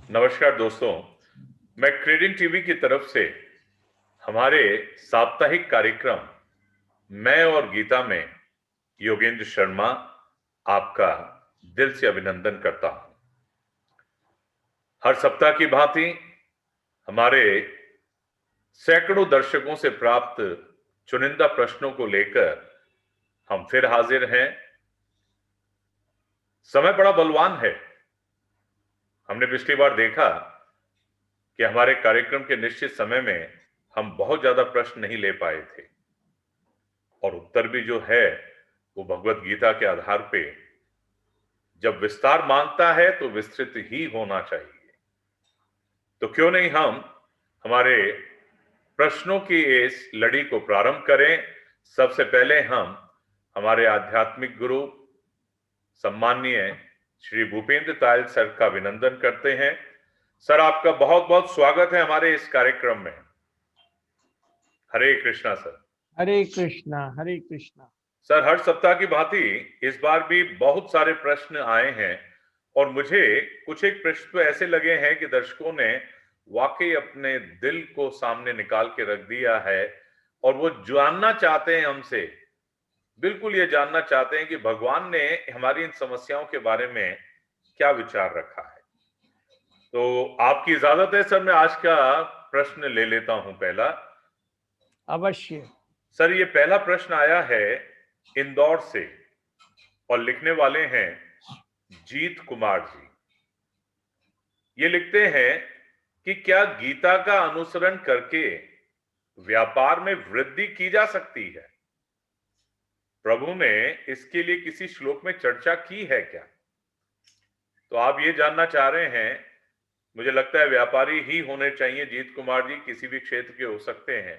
नमस्कार दोस्तों, मैं क्रेडिट टीवी की तरफ से हमारे साप्ताहिक कार्यक्रम मैं और गीता में योगेंद्र शर्मा आपका दिल से अभिनंदन करता हूं। हर सप्ताह की भांति हमारे सैकड़ों दर्शकों से प्राप्त चुनिंदा प्रश्नों को लेकर हम फिर हाजिर हैं। समय बड़ा बलवान है। हमने पिछली बार देखा कि हमारे कार्यक्रम के निश्चित समय में हम बहुत ज्यादा प्रश्न नहीं ले पाए थे और उत्तर भी जो है वो भगवत गीता के आधार पे जब विस्तार मांगता है तो विस्तृत ही होना चाहिए। तो क्यों नहीं हम हमारे प्रश्नों की इस लड़ी को प्रारंभ करें। सबसे पहले हम हमारे आध्यात्मिक गुरु सम्माननीय श्री भूपेंद्र तायल सर का अभिनंदन करते हैं। सर, आपका बहुत बहुत स्वागत है हमारे इस कार्यक्रम में। हरे कृष्णा सर। हरे कृष्णा, हरे कृष्णा। सर, हर सप्ताह की भांति इस बार भी बहुत सारे प्रश्न आए हैं और मुझे कुछ एक प्रश्न तो ऐसे लगे हैं कि दर्शकों ने वाकई अपने दिल को सामने निकाल के रख दिया है और वो जानना चाहते हैं हमसे, बिल्कुल ये जानना चाहते हैं कि भगवान ने हमारी इन समस्याओं के बारे में क्या विचार रखा है। तो आपकी इजाजत है सर, मैं आज का प्रश्न ले लेता हूं पहला। अवश्य। सर, ये पहला प्रश्न आया है इंदौर से और लिखने वाले हैं जीत कुमार जी। ये लिखते हैं कि क्या गीता का अनुसरण करके व्यापार में वृद्धि की जा सकती है? प्रभु ने इसके लिए किसी श्लोक में चर्चा की है क्या? तो आप ये जानना चाह रहे हैं। मुझे लगता है व्यापारी ही होने चाहिए जीत कुमार जी, किसी भी क्षेत्र के हो सकते हैं।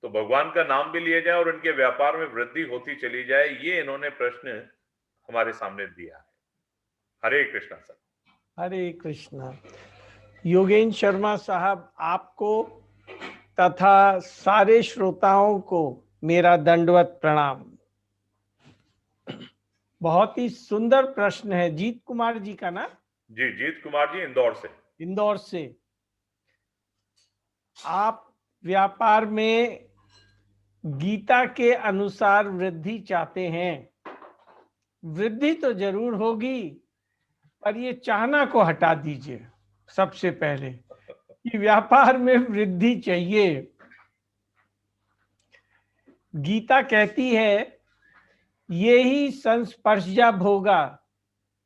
तो भगवान का नाम भी लिए जाए और उनके व्यापार में वृद्धि होती चली जाए, ये इन्होंने प्रश्न हमारे सामने दिया है। हरे कृष्णा सर। हरे कृष्णा। योगेंद्र शर्मा साहब, आपको तथा सारे श्रोताओं को मेरा दंडवत प्रणाम। बहुत ही सुंदर प्रश्न है। जीत कुमार जी का ना? जी, जीत कुमार जी, इंदौर से। इंदौर से। आप व्यापार में गीता के अनुसार वृद्धि चाहते हैं। वृद्धि तो जरूर होगी, पर ये चाहना को हटा दीजिए। सबसे पहले कि व्यापार में वृद्धि चाहिए। गीता कहती है ये ही संस्पर्शजा भोगा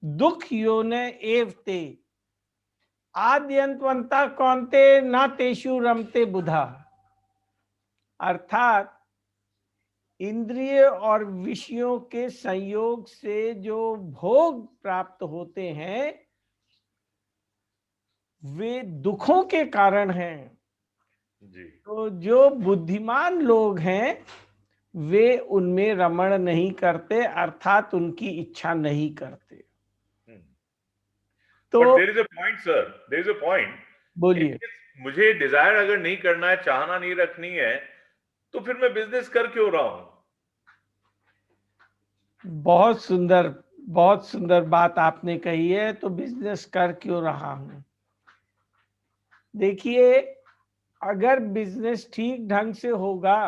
दुख योने एवते आद्यंतवंता कौनते ना तेषु रमते बुधा। अर्थात इंद्रिय और विषयों के संयोग से जो भोग प्राप्त होते हैं वे दुखों के कारण हैं। जी। तो जो बुद्धिमान लोग हैं वे उनमें रमण नहीं करते, अर्थात उनकी इच्छा नहीं करते। तो but there is a point sir, there is a point. बोलिए। मुझे डिजायर अगर नहीं करना है, चाहना नहीं रखनी है, तो फिर मैं बिजनेस कर क्यों रहा हूं? बहुत सुंदर, बहुत सुंदर बात आपने कही है। तो बिजनेस कर क्यों रहा हूं? देखिए, अगर बिजनेस ठीक ढंग से होगा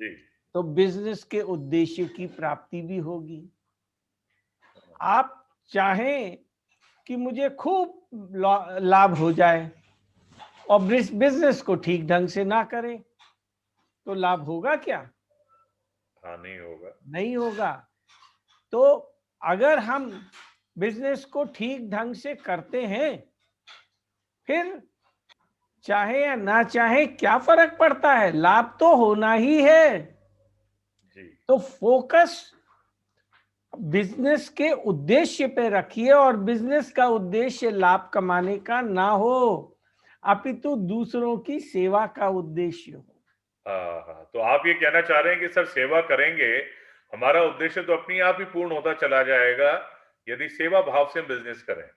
जी। तो बिजनेस के उद्देश्य की प्राप्ति भी होगी। आप चाहें कि मुझे खूब लाभ हो जाए और बिजनेस को ठीक ढंग से ना करें तो लाभ होगा क्या? हाँ, नहीं होगा। नहीं होगा। तो अगर हम बिजनेस को ठीक ढंग से करते हैं, फिर चाहे या ना चाहे क्या फर्क पड़ता है, लाभ तो होना ही है। जी। तो फोकस बिजनेस के उद्देश्य पे रखिए और बिजनेस का उद्देश्य लाभ कमाने का ना हो, अपितु दूसरों की सेवा का उद्देश्य हो। हाँ हाँ, तो आप ये कहना चाह रहे हैं कि सर सेवा करेंगे, हमारा उद्देश्य तो अपने आप ही पूर्ण होता चला जाएगा यदि सेवा भाव से बिजनेस करें।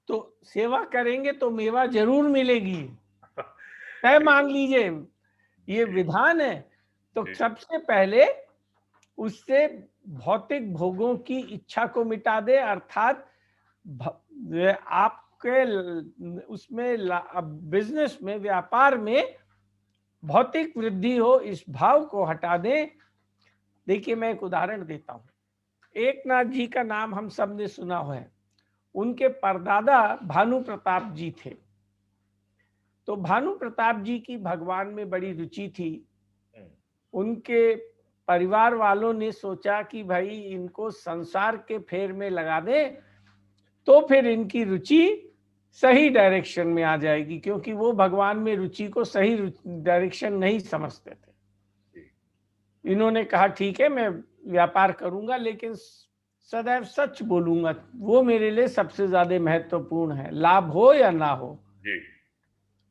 तो सेवा करेंगे तो मेवा जरूर मिलेगी, तय मान लीजिए। ये विधान है। तो जी। सबसे पहले उससे भौतिक भोगों की इच्छा को मिटा दे, अर्थात आप उसमें बिजनेस में, व्यापार में भौतिक वृद्धि हो, इस भाव को हटा दें। देखिए मैं एक उदाहरण देता हूँ। एकनाथ जी का नाम हम सब ने सुना है। उनके परदादा भानु प्रताप जी थे। तो भानु प्रताप जी की भगवान में बड़ी रुचि थी। उनके परिवार वालों ने सोचा कि भाई इनको संसार के फेर में लगा दे, तो फिर इनकी रुचि सही डायरेक्शन में आ जाएगी, क्योंकि वो भगवान में रुचि को सही डायरेक्शन नहीं समझते थे। इन्होंने कहा ठीक है मैं व्यापार करूंगा, लेकिन सदैव सच बोलूंगा, वो मेरे लिए सबसे ज्यादा महत्वपूर्ण है, लाभ हो या ना हो। जी।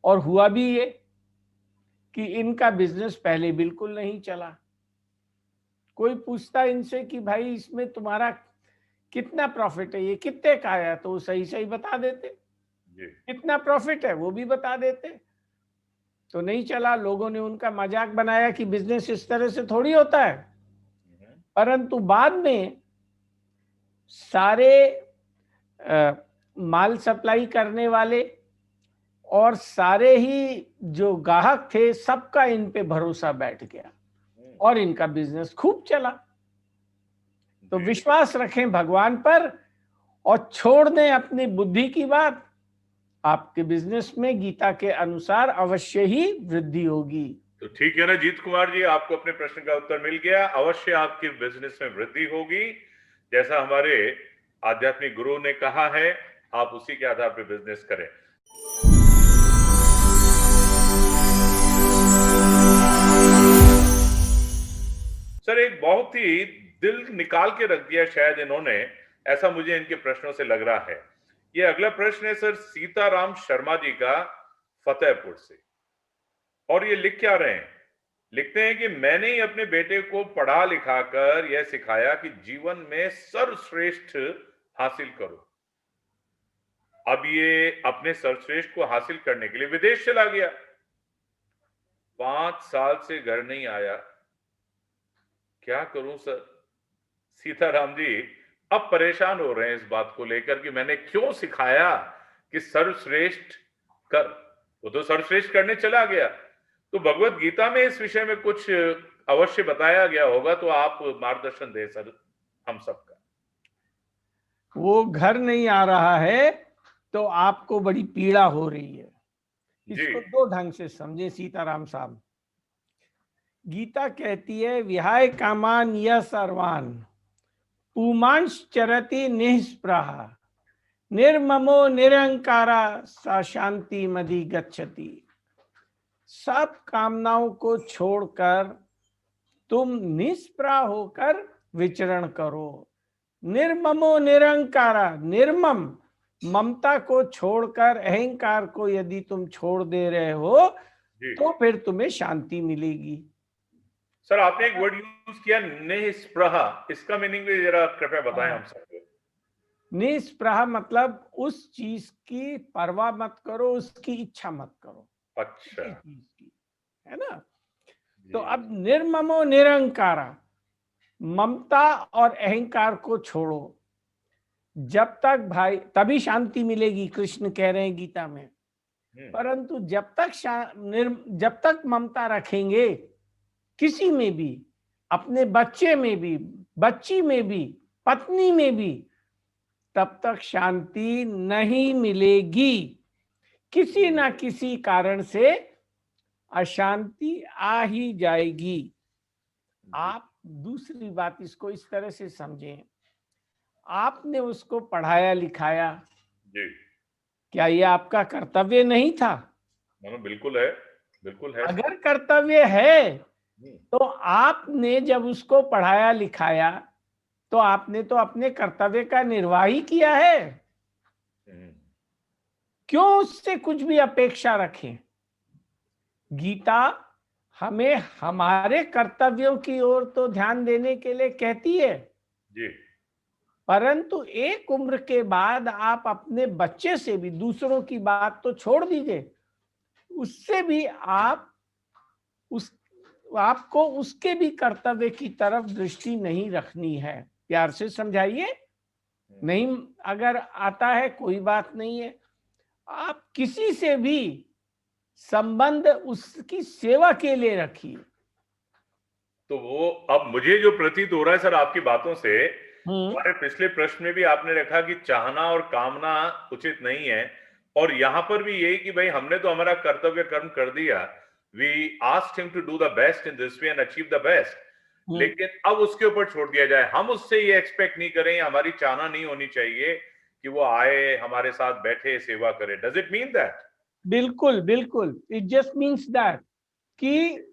और हुआ भी ये कि इनका बिजनेस पहले बिल्कुल नहीं चला। कोई पूछता इनसे कि भाई इसमें तुम्हारा कितना प्रॉफिट है, ये कितने का आया, तो वो सही सही बता देते। जी। कितना प्रॉफिट है वो भी बता देते। तो नहीं चला। लोगों ने उनका मजाक बनाया कि बिजनेस इस तरह से थोड़ी होता है। परंतु बाद में सारे माल सप्लाई करने वाले और सारे ही जो ग्राहक थे, सबका इन पे भरोसा बैठ गया और इनका बिजनेस खूब चला। तो विश्वास रखें भगवान पर और छोड़ दें अपनी बुद्धि की बात। आपके बिजनेस में गीता के अनुसार अवश्य ही वृद्धि होगी। तो ठीक है ना जीत कुमार जी, आपको अपने प्रश्न का उत्तर मिल गया। अवश्य आपकी बिजनेस में वृद्धि होगी, जैसा हमारे आध्यात्मिक गुरु ने कहा है। आप उसी के आधार पर बिजनेस करें। सर एक बहुत ही दिल निकाल के रख दिया शायद इन्होंने, ऐसा मुझे इनके प्रश्नों से लग रहा है। ये अगला प्रश्न है सर सीताराम शर्मा जी का, फतेहपुर से। और ये लिख क्या रहे हैं? लिखते हैं कि मैंने ही अपने बेटे को पढ़ा लिखा कर यह सिखाया कि जीवन में सर्वश्रेष्ठ हासिल करो। अब ये अपने सर्वश्रेष्ठ को हासिल करने के लिए विदेश चला गया। 5 साल से घर नहीं आया। क्या करूं सर? सीताराम जी अब परेशान हो रहे हैं इस बात को लेकर कि मैंने क्यों सिखाया कि सर्वश्रेष्ठ कर। वो तो सर्वश्रेष्ठ करने चला गया। तो भगवत गीता में इस विषय में कुछ अवश्य बताया गया होगा, तो आप मार्गदर्शन दें सर हम सबका। वो घर नहीं आ रहा है तो आपको बड़ी पीड़ा हो रही है। इसको दो ढंग से समझे सीताराम साहब। गीता कहती है विहाय कामान यह सर्वान पुमांश चरति निःस्पृह निर्ममो निरंकारा सा शांति मदि गच्छति। सब कामनाओं को छोड़कर तुम निष्प्रह होकर विचरण करो। निर्ममो निरंकारा, निर्मम ममता को छोड़कर अहंकार को यदि तुम छोड़ दे रहे हो तो फिर तुम्हें शांति मिलेगी। सर आपने एक वर्ड यूज किया निःस्पृह, इसका मीनिंग भी जरा कृपया बताएं हम सबको। निःस्पृह मतलब उस चीज की परवाह मत करो, उसकी इच्छा मत करो। अच्छा, है ना? तो अब निर्ममो निरंकारा, ममता और अहंकार को छोड़ो। जब तक भाई तभी शांति मिलेगी, कृष्ण कह रहे हैं गीता में। परंतु जब तक ममता रखेंगे किसी में भी, अपने बच्चे में भी, बच्ची में भी, पत्नी में भी, तब तक शांति नहीं मिलेगी। किसी ना किसी कारण से अशांति आ ही जाएगी। आप दूसरी बात इसको इस तरह से समझें, आपने उसको पढ़ाया लिखाया जी, क्या ये आपका कर्तव्य नहीं था? बिल्कुल है, बिल्कुल है। अगर कर्तव्य है तो आपने जब उसको पढ़ाया लिखाया तो आपने तो अपने कर्तव्य का निर्वाह ही किया है। क्यों उससे कुछ भी अपेक्षा रखें? गीता हमें हमारे कर्तव्यों की ओर तो ध्यान देने के लिए कहती है जी। परंतु एक उम्र के बाद आप अपने बच्चे से भी, दूसरों की बात तो छोड़ दीजिए, उससे भी आपको उसके भी कर्तव्य की तरफ दृष्टि नहीं रखनी है। प्यार से समझाइए। नहीं अगर आता है कोई बात नहीं है, आप किसी से भी संबंध उसकी सेवा के लिए रखिए। तो वो अब मुझे जो प्रतीत हो रहा है सर आपकी बातों से, हम्म हमारे पिछले प्रश्न में भी आपने रखा कि चाहना और कामना उचित नहीं है, और यहां पर भी यही कि भाई हमने तो हमारा कर्तव्य कर्म कर दिया, we asked him to do the best in this way and achieve the best, hmm लेकिन अब उसके ऊपर छोड़ दिया जाए, हम उससे ये एक्सपेक्ट नहीं करें, हमारी चाहना नहीं होनी चाहिए कि वो आए हमारे साथ बैठे सेवा करे। Does it mean that? बिल्कुल बिल्कुल, इट जस्ट मीन्स दैट कि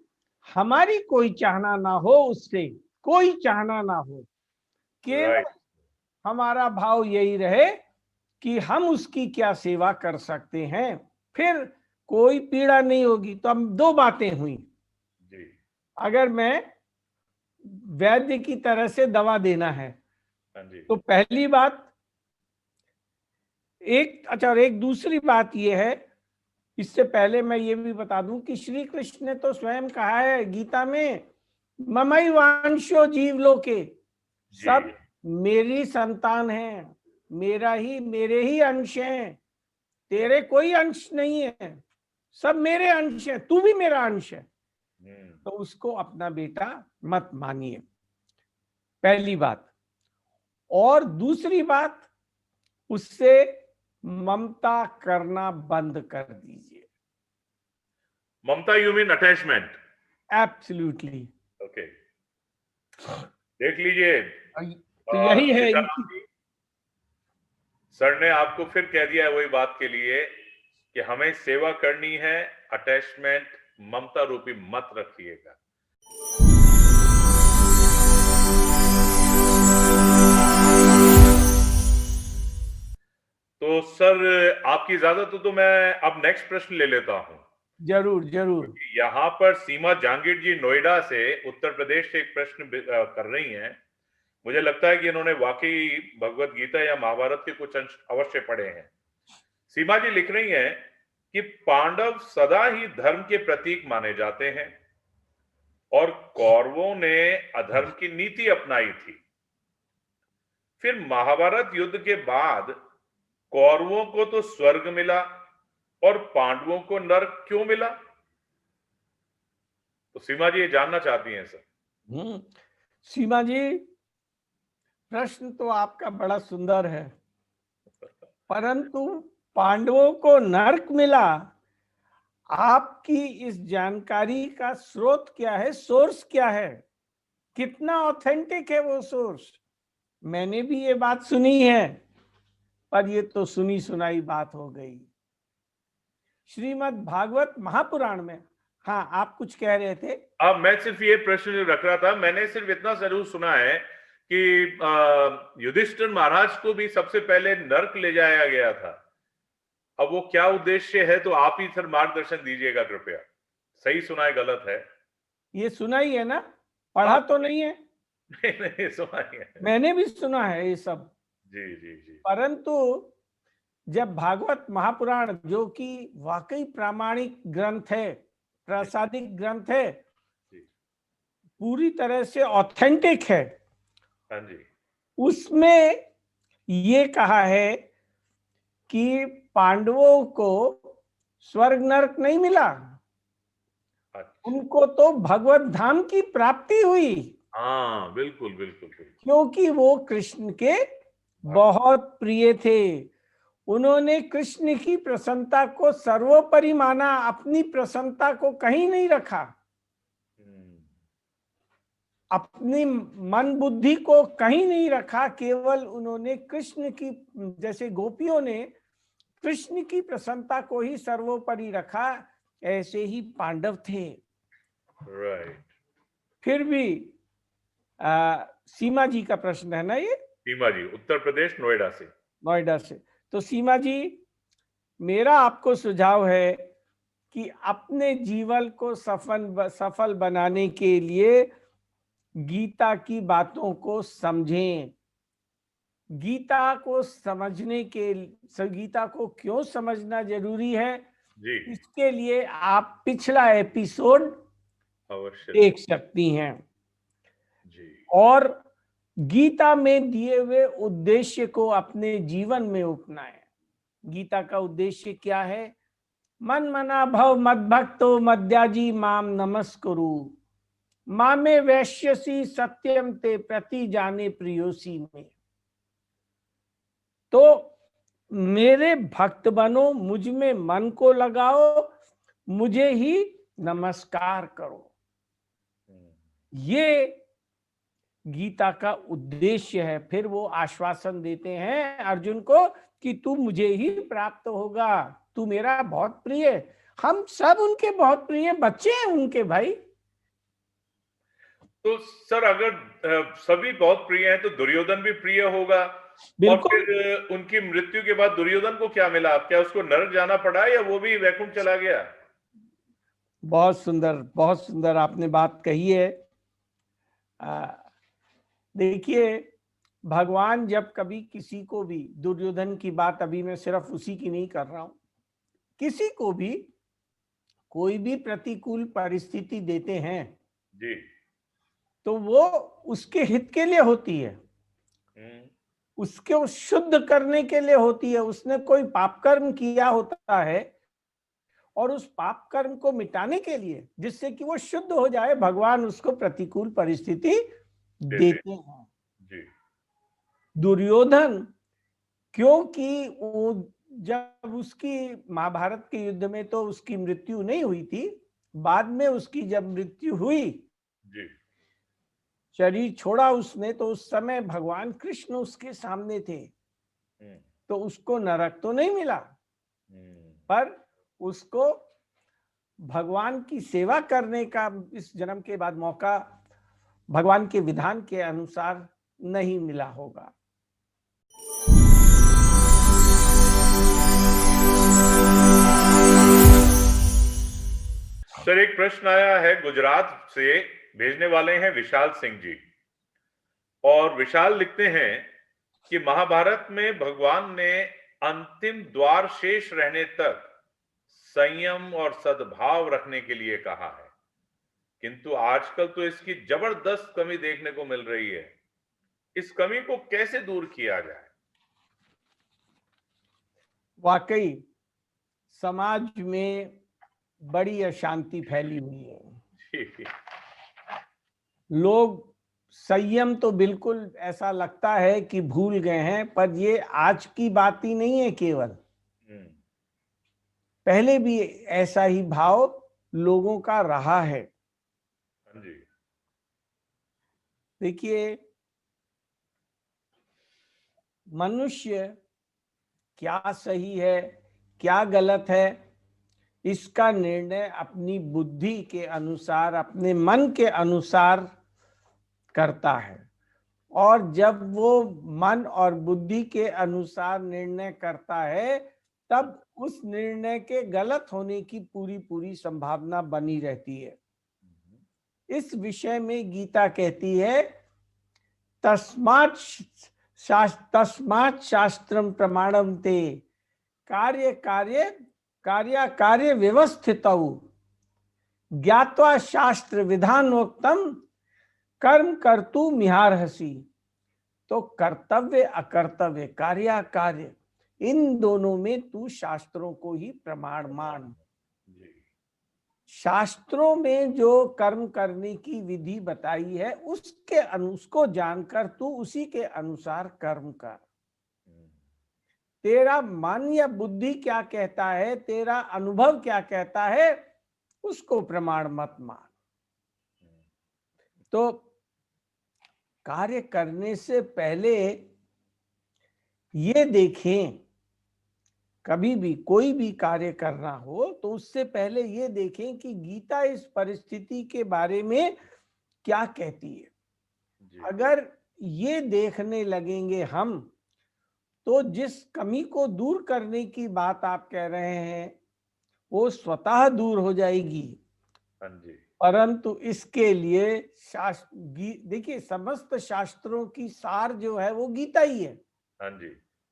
हमारी कोई चाहना ना हो उससे, कोई चाहना ना हो, केवल राइट। हमारा भाव यही रहे कि हम उसकी क्या सेवा कर सकते हैं, फिर कोई पीड़ा नहीं होगी। तो अब दो बातें हुई। जी। अगर मैं वैद्य की तरह से दवा देना है हाँ जी। तो पहली बात एक, अच्छा, और एक दूसरी बात यह है, इससे पहले मैं ये भी बता दूं कि श्री कृष्ण ने तो स्वयं कहा है गीता में, ममई वांशो जीवलोके, जी। सब मेरी संतान है, मेरे ही अंश हैं, तेरे कोई अंश नहीं है, सब मेरे अंश है, तू भी मेरा अंश है। तो उसको अपना बेटा मत मानिए, पहली बात। और दूसरी बात, उससे ममता करना बंद कर दीजिए। ममता you mean attachment? Absolutely. Okay. देख लीजिए तो यही है सीताराम इनकी। जी, सर ने आपको फिर कह दिया है वही बात के लिए कि हमें सेवा करनी है, अटैचमेंट ममता रूपी मत रखिएगा। तो सर आपकी इजाजत हो तो मैं अब नेक्स्ट प्रश्न ले लेता हूं। जरूर जरूर। क्योंकि यहाँ पर सीमा जहांगीर जी नोएडा से, उत्तर प्रदेश से एक प्रश्न कर रही हैं। मुझे लगता है कि इन्होंने वाकई भगवत गीता या महाभारत के कुछ अंश अवश्य पढ़े हैं। सीमा जी लिख रही हैं कि पांडव सदा ही धर्म के प्रतीक माने जाते हैं और कौरवों ने अधर्म की नीति अपनाई थी। फिर महाभारत युद्ध के बाद कौरवों को तो स्वर्ग मिला और पांडवों को नरक क्यों मिला? तो सीमा जी ये जानना चाहती हैं सर। सीमा जी, प्रश्न तो आपका बड़ा सुंदर है, परंतु पांडवों को नरक मिला, आपकी इस जानकारी का स्रोत क्या है, सोर्स क्या है, कितना ऑथेंटिक है वो सोर्स? मैंने भी ये बात सुनी है, पर ये तो सुनी सुनाई बात हो गई। श्रीमद् भागवत महापुराण में, हाँ आप कुछ कह रहे थे। अब मैं सिर्फ ये प्रश्न रख रहा था, मैंने सिर्फ इतना जरूर सुना है कि युधिष्ठिर महाराज को भी सबसे पहले नरक ले जाया गया था। अब वो क्या उद्देश्य है, तो आप ही सर मार्गदर्शन दीजिएगा कृपया। सही सुना है, गलत है? ये सुना ही है ना, पढ़ा तो नहीं है? नहीं नहीं, सुना ही है। मैंने भी सुना है ये सब। जी जी जी। परंतु जब भागवत महापुराण, जो कि वाकई प्रामाणिक ग्रंथ है, प्रासादिक ग्रंथ है, जी। पूरी तरह से ऑथेंटिक है, हाँ जी। उसमें ये कहा है कि पांडवों को स्वर्ग नरक नहीं मिला, अच्छा। उनको तो भगवत धाम की प्राप्ति हुई, हाँ बिल्कुल बिल्कुल बिल्कुल। क्योंकि वो कृष्ण के बहुत प्रिय थे। उन्होंने कृष्ण की प्रसन्नता को सर्वोपरि माना, अपनी प्रसन्नता को कहीं नहीं रखा, अपनी मन बुद्धि को कहीं नहीं रखा, केवल उन्होंने कृष्ण की, जैसे गोपियों ने कृष्ण की प्रसन्नता को ही सर्वोपरि रखा, ऐसे ही पांडव थे। राइट। फिर भी सीमा जी का प्रश्न है ना ये? सीमा जी उत्तर प्रदेश नोएडा से। नोएडा से। तो सीमा जी, मेरा आपको सुझाव है कि अपने जीवन को सफल बनाने के लिए गीता की बातों को समझें। गीता को समझने के, गीता को क्यों समझना जरूरी है, जी इसके लिए आप पिछला एपिसोड अवश्य देख सकती हैं जी। और गीता में दिए हुए उद्देश्य को अपने जीवन में अपनाएं। गीता का उद्देश्य क्या है? मन मना भव मद्भक्तो मद्याजी माम नमस्कुरु, मामे वैश्यसी सत्यम ते प्रति जाने प्रियोसी में। तो मेरे भक्त बनो, मुझ में मन को लगाओ, मुझे ही नमस्कार करो। ये गीता का उद्देश्य है। फिर वो आश्वासन देते हैं अर्जुन को कि तू मुझे ही प्राप्त होगा, तू मेरा बहुत प्रिय। हम सब उनके बहुत प्रिय बच्चे हैं उनके भाई। तो सर अगर सभी बहुत प्रिय हैं तो दुर्योधन भी प्रिय होगा। और बिल्कुल। फिर उनकी मृत्यु के बाद दुर्योधन को क्या मिला? क्या उसको नरक जाना पड़ा या वो भी वैकुंठ चला गया? बहुत सुंदर आपने बात कही है। देखिए, भगवान जब कभी किसी को भी, दुर्योधन की बात अभी मैं सिर्फ उसी की नहीं कर रहा हूं, किसी को भी कोई भी प्रतिकूल परिस्थिति देते हैं जी। तो वो उसके हित के लिए होती है, उसको शुद्ध करने के लिए होती है। उसने कोई पाप कर्म किया होता है और उस पाप कर्म को मिटाने के लिए, जिससे कि वो शुद्ध हो जाए, भगवान उसको प्रतिकूल परिस्थिति देते हैं। जी। दुर्योधन, क्योंकि वो जब उसकी महाभारत के युद्ध में तो उसकी मृत्यु नहीं हुई थी, बाद में उसकी जब मृत्यु हुई, जी। शरीर छोड़ा उसने, तो उस समय भगवान कृष्ण उसके सामने थे, तो उसको नरक तो नहीं मिला, पर उसको भगवान की सेवा करने का इस जन्म के बाद मौका भगवान के विधान के अनुसार नहीं मिला होगा। सर एक प्रश्न आया है गुजरात से, भेजने वाले हैं विशाल सिंह जी, और विशाल लिखते हैं कि महाभारत में भगवान ने अंतिम द्वार शेष रहने तक संयम और सद्भाव रखने के लिए कहा है, किंतु आजकल तो इसकी जबरदस्त कमी देखने को मिल रही है। इस कमी को कैसे दूर किया जाए? वाकई समाज में बड़ी अशांति फैली हुई है। लोग संयम तो बिल्कुल ऐसा लगता है कि भूल गए हैं, पर ये आज की बात ही नहीं है केवल, पहले भी ऐसा ही भाव लोगों का रहा है। देखिए, मनुष्य क्या सही है क्या गलत है, इसका निर्णय अपनी बुद्धि के अनुसार, अपने मन के अनुसार करता है। और जब वो मन और बुद्धि के अनुसार निर्णय करता है, तब उस निर्णय के गलत होने की पूरी संभावना बनी रहती है। इस विषय में गीता कहती है, तस्मात् शास्त्रम प्रमाणम ते कार्य कार्य व्यवस्थितौ ज्ञात्वा शास्त्र विधानोक्तम कर्म कर्तु मिहारहसि। तो कर्तव्य अकर्तव्य, कार्य, इन दोनों में तू शास्त्रों को ही प्रमाण मान। शास्त्रों में जो कर्म करने की विधि बताई है उसको जानकर तू उसी के अनुसार कर्म कर। तेरा मन या बुद्धि क्या कहता है, तेरा अनुभव क्या कहता है, उसको प्रमाण मत मान। तो कार्य करने से पहले ये देखें, कभी भी कोई भी कार्य करना हो तो उससे पहले ये देखें कि गीता इस परिस्थिति के बारे में क्या कहती है। अगर ये देखने लगेंगे हम, तो जिस कमी को दूर करने की बात आप कह रहे हैं वो स्वतः दूर हो जाएगी। परंतु इसके लिए देखिए, समस्त शास्त्रों की सार जो है वो गीता ही है।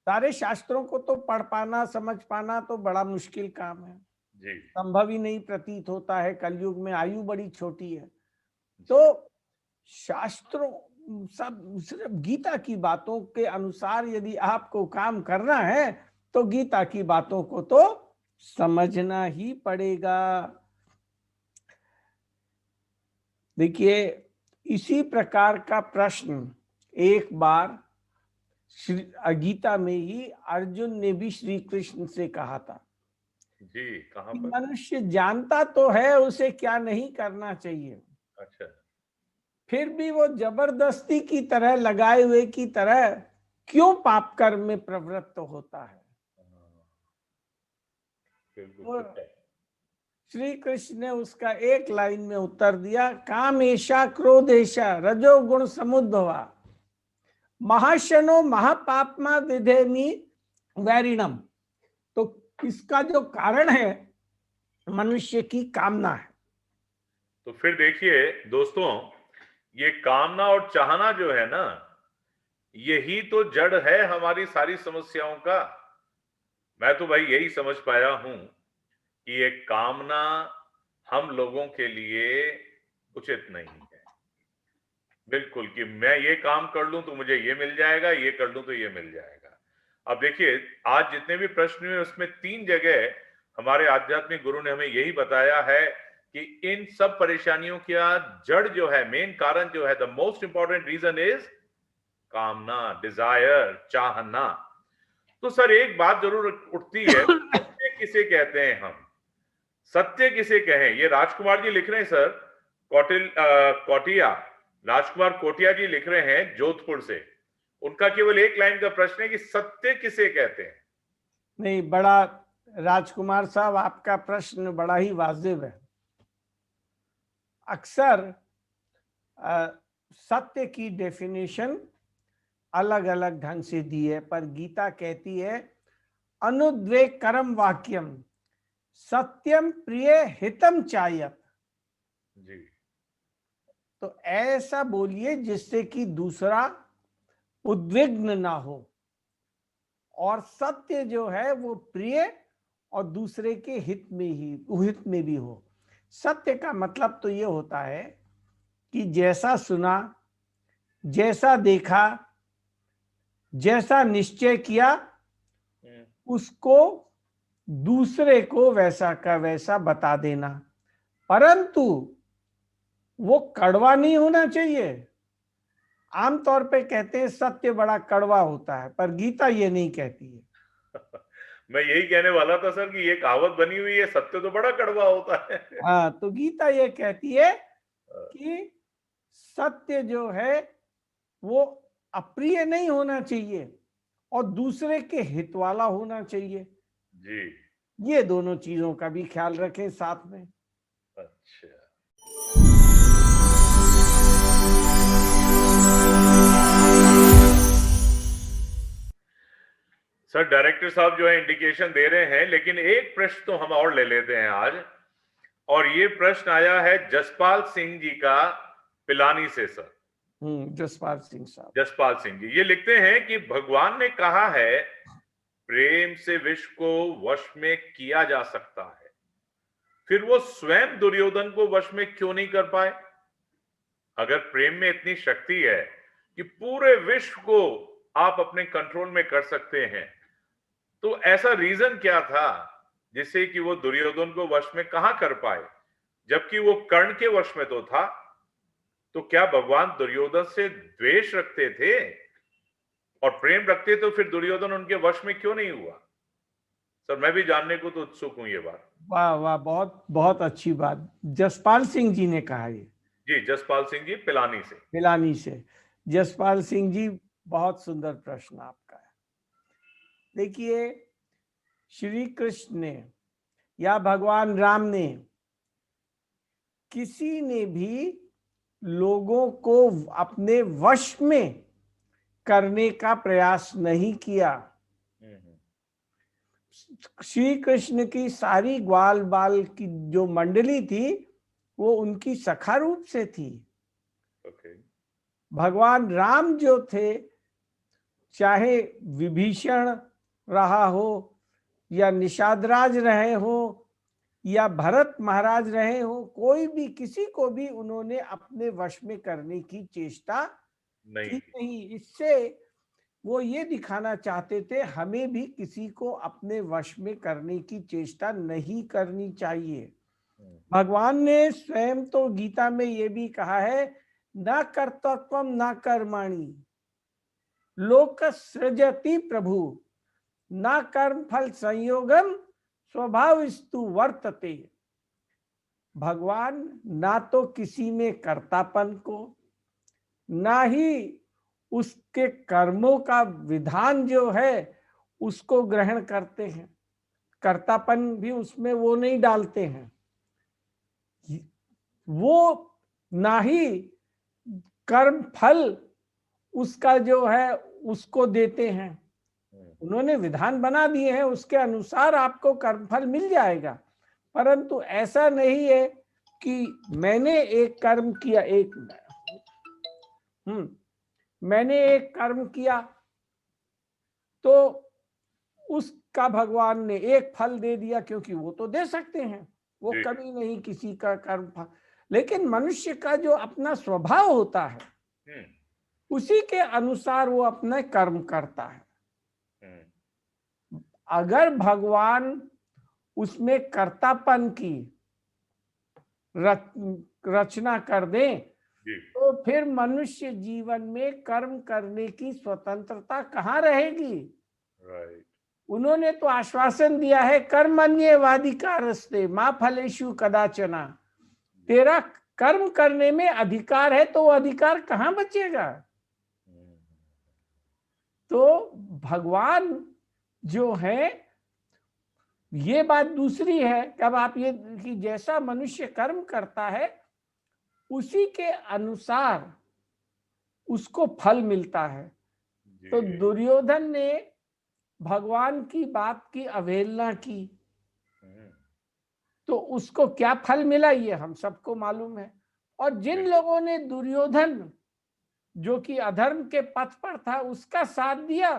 सारे शास्त्रों को तो पढ़ पाना, समझ पाना तो बड़ा मुश्किल काम है, संभव ही नहीं प्रतीत होता है। कलयुग में आयु बड़ी छोटी है। तो शास्त्रों सब सिर्फ गीता की बातों के अनुसार यदि आपको काम करना है तो गीता की बातों को तो समझना ही पड़ेगा। देखिए, इसी प्रकार का प्रश्न एक बार गीता में ही अर्जुन ने भी श्री कृष्ण से कहा था जी, कहाँ कि पर? मनुष्य जानता तो है उसे क्या नहीं करना चाहिए, अच्छा। फिर भी वो जबरदस्ती की तरह, लगाए हुए की तरह क्यों पाप कर्म में प्रवृत्त होता है। हाँ, बिल्कुल तो ठीक है। श्री कृष्ण ने उसका एक लाइन में उत्तर दिया, काम ऐशा क्रोध ऐशा रजोगुण समुद्भवा महाशनो महापापमा विधेमी वैरिणम। तो इसका जो कारण है मनुष्य की कामना है। तो फिर देखिए दोस्तों, ये कामना और चाहना जो है ना, यही तो जड़ है हमारी सारी समस्याओं का। मैं तो भाई यही समझ पाया हूं कि ये कामना हम लोगों के लिए उचित नहीं है। बिल्कुल कि मैं ये काम कर लूं तो मुझे ये मिल जाएगा, ये कर लूं तो ये मिल जाएगा। अब देखिए, आज जितने भी प्रश्न हुए उसमें 3 जगह हमारे आध्यात्मिक गुरु ने हमें यही बताया है कि इन सब परेशानियों का जड़ जो है, मेन कारण जो है, the most important reason is कामना, डिजायर, चाहना। तो सर एक बात जरूर उठती है, सत्य किसे कहते हैं हम? सत्य किसे कहें? ये राजकुमार जी लिख रहे हैं सर, कोटिया, राजकुमार कोटिया जी लिख रहे हैं जोधपुर से। उनका केवल एक लाइन का प्रश्न है कि सत्य किसे कहते हैं? नहीं, बड़ा राजकुमार साहब, आपका प्रश्न बड़ा ही वाजिब है। अक्सर सत्य की डेफिनेशन अलग अलग ढंग से दी है, पर गीता कहती है अनुद्वेग करम वाक्यम सत्यम प्रिय हितम चायत। जी। तो ऐसा बोलिए जिससे कि दूसरा उद्विग्न ना हो, और सत्य जो है वो प्रिय और दूसरे के हित में भी हो। सत्य का मतलब तो ये होता है कि जैसा सुना, जैसा देखा, जैसा निश्चय किया, उसको दूसरे को वैसा का वैसा बता देना, परंतु वो कड़वा नहीं होना चाहिए। आमतौर पे कहते हैं सत्य बड़ा कड़वा होता है, पर गीता ये नहीं कहती है। मैं यही कहने वाला था सर कि ये कहावत बनी हुई है, सत्य तो बड़ा कड़वा होता है। हाँ, तो गीता ये कहती है कि सत्य जो है वो अप्रिय नहीं होना चाहिए और दूसरे के हित वाला होना चाहिए। जी। ये दोनों चीजों का भी ख्याल रखें साथ में। अच्छा। सर डायरेक्टर साहब जो है इंडिकेशन दे रहे हैं, लेकिन एक प्रश्न तो हम और ले लेते हैं आज। और ये प्रश्न आया है जसपाल सिंह जी का, पिलानी से सर। जसपाल सिंह साहब। जसपाल सिंह जी ये लिखते हैं कि भगवान ने कहा है प्रेम से विश्व को वश में किया जा सकता है, फिर वो स्वयं दुर्योधन को वश में क्यों नहीं कर पाए? अगर प्रेम में इतनी शक्ति है कि पूरे विश्व को आप अपने कंट्रोल में कर सकते हैं, तो ऐसा रीजन क्या था जिससे कि वो दुर्योधन को वश में कहां कर पाए, जबकि वो कर्ण के वश में तो था? तो क्या भगवान दुर्योधन से द्वेष रखते थे? और प्रेम रखते तो फिर दुर्योधन उनके वश में क्यों नहीं हुआ? सर मैं भी जानने को तो उत्सुक हूं ये बात। वाह वाह, बहुत बहुत अच्छी बात। जसपाल सिंह जी ने कहा ये। जी, जसपाल सिंह जी पिलानी से। पिलानी से। जसपाल सिंह जी, बहुत सुंदर प्रश्न आपका है। देखिए, श्री कृष्ण ने या भगवान राम ने, किसी ने भी लोगों को अपने वश में करने का प्रयास नहीं किया। श्री कृष्ण की सारी ग्वाल बाल की जो मंडली थी वो उनकी सखा रूप से थी। भगवान राम जो थे, चाहे विभीषण रहा हो या निषादराज रहे हो या भरत महाराज रहे हो, कोई भी, किसी को भी उन्होंने अपने वश में करने की चेष्टा की नहीं। इससे वो ये दिखाना चाहते थे हमें भी किसी को अपने वश में करने की चेष्टा नहीं करनी चाहिए। भगवान ने स्वयं तो गीता में ये भी कहा है, न कर्तव्यम न कर्माणि लोक सृजति प्रभु न कर्म फल संयोगम स्वभावस्तु वर्तते। भगवान ना तो किसी में कर्तापन को, ना ही उसके कर्मों का विधान जो है उसको ग्रहण करते हैं, कर्तापन भी उसमें वो नहीं डालते हैं। वो ना ही कर्म फल उसका जो है उसको देते हैं। उन्होंने विधान बना दिए हैं, उसके अनुसार आपको कर्मफल मिल जाएगा, परंतु ऐसा नहीं है कि मैंने एक कर्म किया, मैंने एक कर्म किया तो उसका भगवान ने एक फल दे दिया, क्योंकि वो तो दे सकते हैं, वो कभी नहीं किसी का कर्म फल। लेकिन मनुष्य का जो अपना स्वभाव होता है उसी के अनुसार वो अपना कर्म करता है। अगर भगवान उसमें कर्तापन की रचना कर दें तो फिर मनुष्य जीवन में कर्म करने की स्वतंत्रता कहाँ रहेगी। उन्होंने तो आश्वासन दिया है, कर्मण्येवाधिकारस्ते मा फलेषु कदाचन। तेरा कर्म करने में अधिकार है तो वो अधिकार कहाँ बचेगा। तो भगवान जो है, ये बात दूसरी है कि अब आप ये कि जैसा मनुष्य कर्म करता है उसी के अनुसार उसको फल मिलता है। तो दुर्योधन ने भगवान की बात की अवहेलना की तो उसको क्या फल मिला ये हम सबको मालूम है। और जिन लोगों ने दुर्योधन जो कि अधर्म के पथ पर था उसका साथ दिया,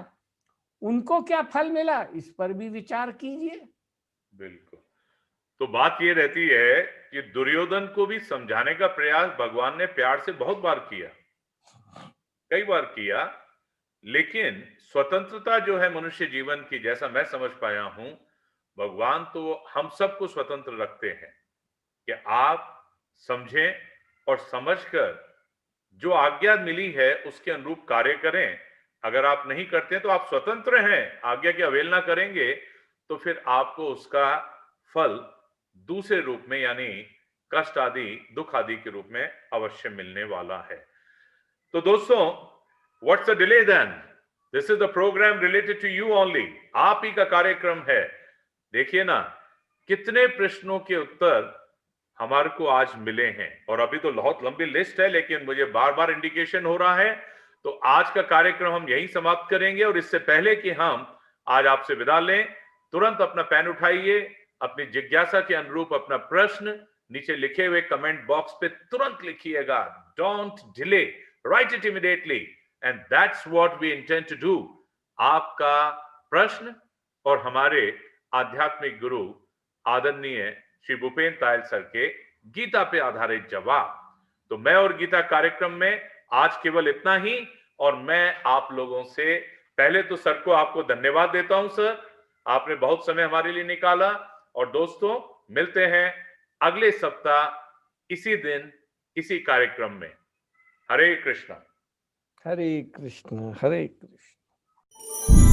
उनको क्या फल मिला, इस पर भी विचार कीजिए। बिल्कुल। तो बात ये रहती है कि दुर्योधन को भी समझाने का प्रयास भगवान ने प्यार से बहुत बार किया, कई बार किया, लेकिन स्वतंत्रता जो है मनुष्य जीवन की, जैसा मैं समझ पाया हूं, भगवान तो हम सबको स्वतंत्र रखते हैं कि आप समझें और समझकर जो आज्ञा मिली है उसके अनुरूप कार्य करें। अगर आप नहीं करते तो आप स्वतंत्र हैं, आज्ञा की अवहेलना करेंगे तो फिर आपको उसका फल दूसरे रूप में, यानी कष्ट आदि, दुख आदि के रूप में अवश्य मिलने वाला है। तो दोस्तों, what's the delay then? This is the programme related to you only. आप ही का कार्यक्रम है। देखिए ना, कितने प्रश्नों के उत्तर हमारे को आज मिले हैं, और अभी तो बहुत लंबी लिस्ट है, लेकिन मुझे बार बार इंडिकेशन हो रहा है तो आज का कार्यक्रम हम यहीं समाप्त करेंगे। और इससे पहले कि हम आज आपसे विदा लें, तुरंत अपना पेन उठाइए, अपनी जिज्ञासा के अनुरूप अपना प्रश्न नीचे लिखे हुए कमेंट बॉक्स पे तुरंत लिखिएगा। Don't delay, write it immediately, and that's what we intend to do. आपका प्रश्न और हमारे आध्यात्मिक गुरु आदरणीय श्री भूपेन तायल सर के गीता पे आधारित जवाब। तो मैं और गीता कार्यक्रम में आज केवल इतना ही, और मैं आप लोगों से पहले तो सर को आपको धन्यवाद देता हूं। सर, आपने बहुत समय हमारे लिए निकाला। और दोस्तों, मिलते हैं अगले सप्ताह इसी दिन इसी कार्यक्रम में। हरे कृष्णा। हरे कृष्ण हरे कृष्ण।